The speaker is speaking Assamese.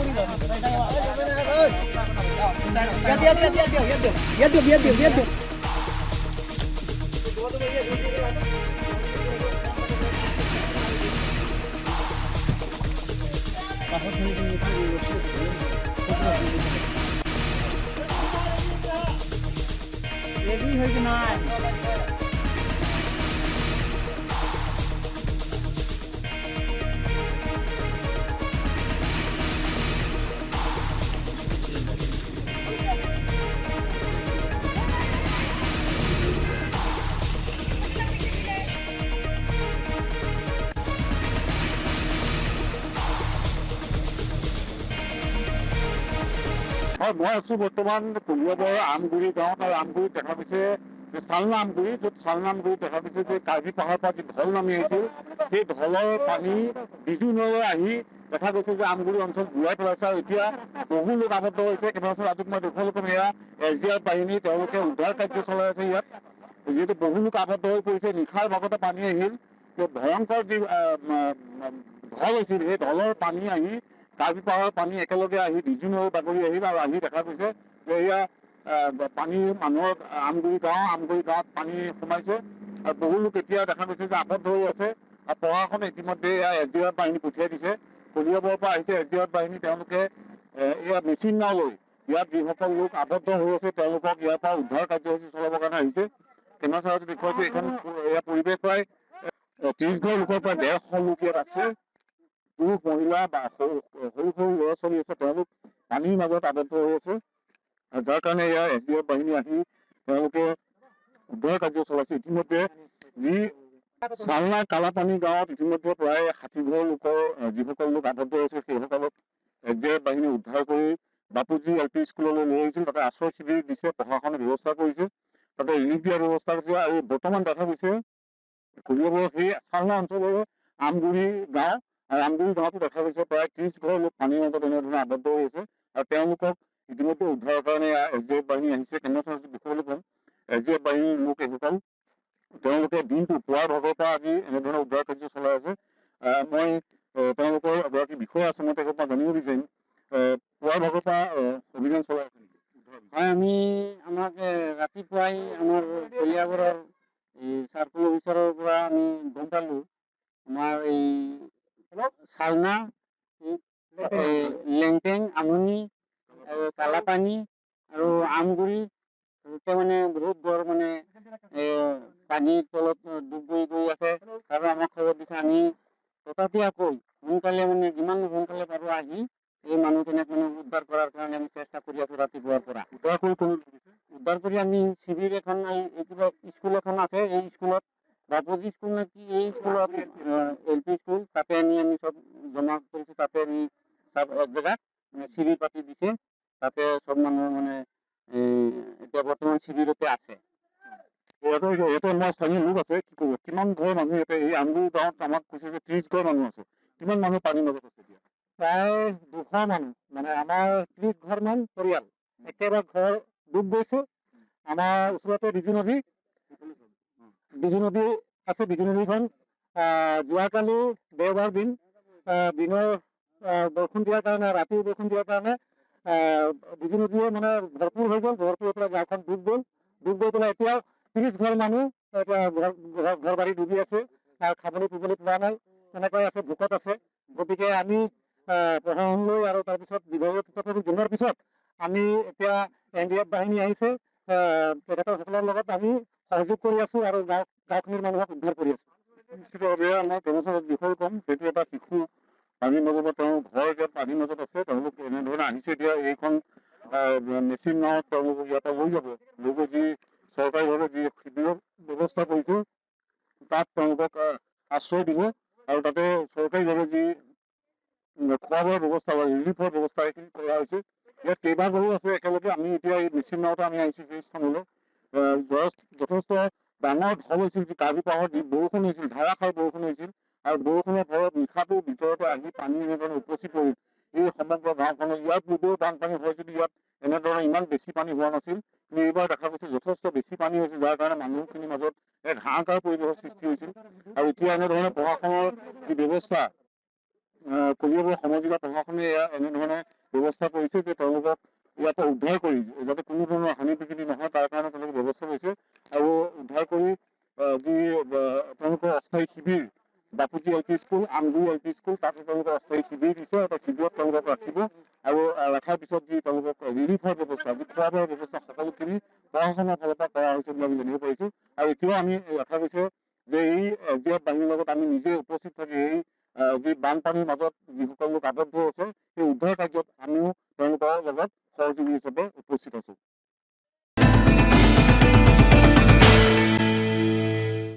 Ready হয়ে না মই আছো বৰ্তমান কলিয়াবৰৰ আমগুৰি গাঁৱত আৰু আমগুৰিত দেখা গৈছে যে চালনা আমগুৰি য'ত চালনা আমগুৰিত দেখা গৈছে যে কাৰ্বি পাহাৰৰ পৰা যি ঢল নামি আহিছিল সেই ঢলৰ পানী বিজু নৈলৈ আহি দেখা গৈছে যে আমগুৰি অঞ্চল বুৰাই পেলাইছে আৰু এতিয়া বহু লোক আবদ্ধ হৈছে। কেইবাবছৰ আগত মই দেখুৱালোঁ এয়া SDF বাহিনী তেওঁলোকে উদ্ধাৰ কাৰ্য চলাই আছে ইয়াত, যিহেতু বহু লোক আবদ্ধ হৈ পৰিছে। নিশাৰ ভাগতে পানী আহিল, ভয়ংকৰ যি ঢল হৈছিল সেই ঢলৰ পানী আহি কাৰ্বি পাহাৰৰ পানী একেলগে আহি বিজু নৈ বাগৰি আহিল আৰু আহি দেখা গৈছে যে এয়া পানী মানুহৰ আমগুৰি গাঁৱত পানী সোমাইছে আৰু বহু লোক এতিয়া দেখা গৈছে যে আবদ্ধ হৈ আছে। আৰু প্ৰশাসনে ইতিমধ্যে এয়া SDF বাহিনী পঠিয়াই দিছে। কলিয়াবৰৰ পৰা আহিছে SDF বাহিনী, তেওঁলোকে এয়া মেচিন নাও লৈ ইয়াত যিসকল লোক আবদ্ধ হৈ আছে তেওঁলোকক ইয়াৰ পৰা উদ্ধাৰ কাৰ্যসূচী চলাবৰ কাৰণে আহিছে। কেমেৰা চাৰত দেখুৱাইছে এইখন এয়া পৰিৱেশ প্ৰায় 30 ঘৰ লোকৰ প্ৰায় 150 লোক ইয়াত আছে। পুৰুষ মহিলা বা সৰু সৰু ল'ৰা ছোৱালী আছে, তেওঁলোক পানীৰ মাজত আবদ্ধ হৈ আছে। যাৰ কাৰণে এয়া SDF বাহিনী আহি তেওঁলোকে উদ্ধাৰ কাৰ্য চলাইছে। ইতিমধ্যে যি চালনা কালাপানী গাঁৱত ইতিমধ্যে প্ৰায় 60 ঘৰ লোকৰ যিসকল লোক আবদ্ধ হৈছে সেইসকলক SDF বাহিনী উদ্ধাৰ কৰি বাপুজি LP স্কুললৈ লৈ আহিছিল। তাতে আশ্ৰয় শিবিৰ দিছে, প্ৰশাসনে ব্যৱস্থা কৰিছে, তাতে ৰিলিফ দিয়াৰ ব্যৱস্থা কৰিছে। আৰু বৰ্তমান দেখা গৈছে কলিয়াবৰৰ সেই চালনা অঞ্চলৰ আমগুৰি গাঁও আৰু আমগুৰি গাঁৱতো দেখা গৈছে প্ৰায় 30 ঘৰ লোক পানীৰ মাজত এনেধৰণে আবদ্ধ হৈ আছে আৰু তেওঁলোকক ইতিমধ্যে উদ্ধাৰৰ কাৰণে SDF বাহিনী আহিছে। কেনেধৰণে দেখুৱাবলৈ পাম SDF বাহিনীৰ লোক এইসকল, তেওঁলোকে দিনটো পুৱাৰ ভাগৰ পৰা আজি এনেধৰণে উদ্ধাৰ কাৰ্য চলাই আছে। মই তেওঁলোকৰ এগৰাকী বিষয়া আছে, মই তেখেতৰ পৰা জানিব বিচাৰিম পুৱাৰ ভাগৰ পৰা অভিযান চলাই আছে নেকি? হয়, আমি আমাক ৰাতিপুৱাই আমাৰ কলিয়াবৰৰ এই চাৰ্কল অফিচাৰৰ পৰা আমি গম পালোঁ আমাৰ এই চালনা, লেংটেং, আমনি আৰু কালাপানী আৰু আমগুৰি মানে বহুত ঘৰ মানে পানীৰ তলত ডুব গৈ আছে। আৰু আমাক খবৰ দিছে আমি ততাতৈয়াকৈ সোনকালে মানে যিমান সোনকালে পাৰোঁ আহি এই মানুহখিনিক মানে উদ্ধাৰ কৰাৰ কাৰণে আমি চেষ্টা কৰি আছোঁ ৰাতিপুৱাৰ পৰা। উদ্ধাৰ কৰি আমি শিবিৰ এখন কিবা স্কুল এখন আছে, এই স্কুলত বাপুজি স্কুল নেকি, এই স্কুলত LP স্কুল, তাতে আমি চব জমা কৰিছোঁ। তাতে আমি চব এক জেগাত শিবিৰ পাতি দিছে, তাতে চব মানুহ মানে এতিয়া বৰ্তমান শিবিৰতে আছে। ইয়াতে মই স্থানীয় লোক আছে, কি ক'ব কিমান ঘৰ মানুহ ইয়াতে এই আমগুৰি গাঁৱত আমাক কৈছে যে 30 ঘৰ মানুহ আছে। কিমান মানুহ পানীৰ মাজত আছে এতিয়া? প্ৰায় 200 মানুহ, মানে আমাৰ 30 ঘৰমান পৰিয়াল একেবাৰে ঘৰ ডুব গৈছে। আমাৰ ওচৰতে বিজু নদী আছে। বিজু নদীখন যোৱাকালি দেওবাৰ দিনৰ বৰষুণ দিয়াৰ কাৰণে, ৰাতি বৰষুণ দিয়াৰ কাৰণে বিজু নদীয়ে মানে ভৰপূৰ হৈ গ'ল। ভৰপূৰ হৈ পেলাই গাঁওখন ডুব গৈ পেলাই এতিয়াও 30 ঘৰ মানুহ এতিয়া ঘৰ বাৰী ডুবি আছে আৰু খাবলৈ পিবলৈ পোৱা নাই, তেনেকৈ আছে, ভোকত আছে। গতিকে আমি প্ৰশাসনলৈ আৰু তাৰপিছত বিভাগীয় তথ্য জনোৱাৰ পিছত আমি এতিয়া SDF বাহিনী আহিছে, তেখেতসকলৰ লগত আমি সহযোগ কৰি আছো আৰু গাঁওখনৰ মানুহক উদ্ধাৰ কৰি আছো। নিশ্চিতভাৱে আমাৰ কৰ্মচাৰীৰ বিষয়ে ক'ম, সেইটো এটা শিশু পানীৰ মাজত, তেওঁ ঘৰ এতিয়া পানীৰ মাজত আছে। তেওঁলোক এনেধৰণে আহিছে। এতিয়া এইখন মেচিন নাৱত তেওঁলোকক ইয়াৰ পৰা লৈ যাব, লৈ গৈ যি চৰকাৰীভাৱে যি শিবিৰৰ ব্যৱস্থা কৰিছে তাত তেওঁলোকক আশ্ৰয় দিব আৰু তাতে চৰকাৰীভাৱে যি খোৱা বোৱাৰ ব্যৱস্থা বা ৰিলিফৰ ব্যৱস্থা এইখিনি কৰা হৈছে। ইয়াত কেইবাঘৰো আছে একেলগে। আমি এতিয়া এই মেচিন নাওতে আমি আহিছোঁ সেই স্থানলৈ। যথেষ্ট ডাঙৰ ঢল হৈছিল, যি কাৰ্বি পাহাৰত যি বৰষুণ হৈছিল, ধাৰাসাৰ বৰষুণ হৈছিল আৰু বৰষুণৰ ফলত নিশাটো ভিতৰতে আহি পানী এনেধৰণে উপচি পৰিল এই সমগ্ৰ গাঁওখনত। ইয়াৰ পূৰ্বেও বানপানী হয় যদিও ইয়াত এনেধৰণে ইমান বেছি পানী হোৱা নাছিল, কিন্তু এইবাৰ দেখা গৈছে যথেষ্ট বেছি পানী হৈছে, যাৰ কাৰণে মানুহখিনিৰ মাজত এক হাহাকাৰ পৰিৱেশৰ সৃষ্টি হৈছিল। আৰু এতিয়া এনেধৰণে প্ৰশাসনৰ যি ব্যৱস্থা কলিয়াবৰ সমজিলা প্ৰশাসনে এনেধৰণে ব্যৱস্থা কৰিছে যে তেওঁলোকক ইয়াৰ পৰা উদ্ধাৰ কৰি যাতে কোনো ধৰণৰ হানি বিঘিনি নহয় তাৰ কাৰণে তেওঁলোকে ব্যৱস্থা লৈছে আৰু উদ্ধাৰ কৰি যি তেওঁলোকৰ অস্থায়ী শিবিৰ Bapuji LP school, Amguri LP school, তাতে তেওঁলোকে অস্থায়ী শিবিৰ দিছে। এটা শিবিৰত তেওঁলোকক ৰাখিব আৰু ৰখাৰ পিছত যি তেওঁলোকক ৰিলিফৰ ব্যৱস্থা, যি খোৱা বোৱাৰ ব্যৱস্থা সকলোখিনি প্ৰশাসনৰ ফালৰ পৰা কৰা হৈছে বুলি আমি জানিব পাৰিছো। আৰু এতিয়াও আমি দেখা গৈছে যে এই SDF বাহিনীৰ লগত আমি নিজে উপস্থিত থাকি এই যি বানপানীৰ মাজত যিসকল লোক আবদ্ধ আছে সেই উদ্ধাৰ কাৰ্যত আমিও তেওঁলোকৰ লগত সহযোগী হিচাপে উপস্থিত আছো।